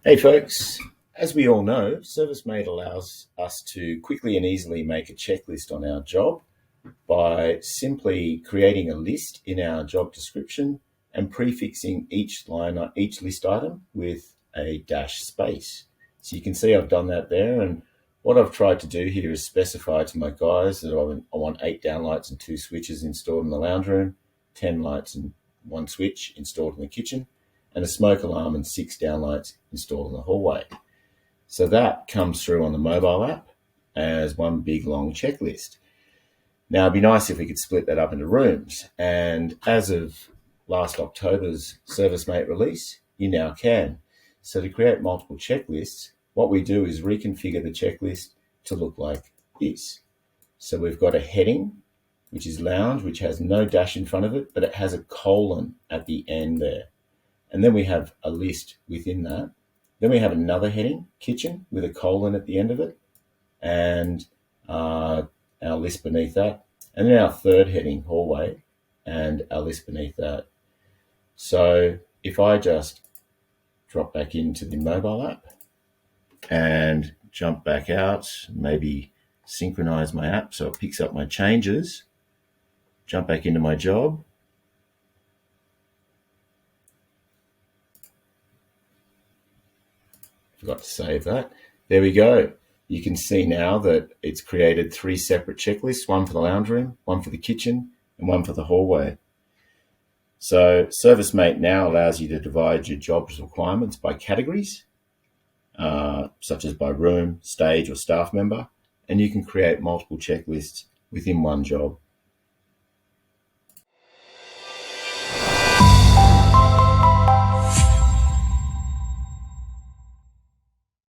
Hey folks, as we all know, ServiceMate allows us to quickly and easily make a checklist on our job by simply creating a list in our job description and prefixing each list item with a dash space. So you can see I've done that there, and what I've tried to do here is specify to my guys that I want 8 downlights and 2 switches installed in the lounge room, 10 lights and 1 switch installed in the kitchen, and a smoke alarm and 6 downlights installed in the hallway. So that comes through on the mobile app as one big long checklist. Now, it'd be nice if we could split that up into rooms. And as of last October's ServiceMate release, you now can. So to create multiple checklists, what we do is reconfigure the checklist to look like this. So we've got a heading, which is lounge, which has no dash in front of it, but it has a colon at the end there. And then we have a list within that. Then we have another heading, kitchen, with a colon at the end of it, and our list beneath that. And then our third heading, hallway, and our list beneath that. So if I just drop back into the mobile app and jump back out, maybe synchronize my app so it picks up my changes, jump back into my job, forgot to save that. There we go. You can see now that it's created 3 separate checklists, one for the lounge room, one for the kitchen, and one for the hallway. So ServiceMate now allows you to divide your job's requirements by categories, such as by room, stage, or staff member, and you can create multiple checklists within one job.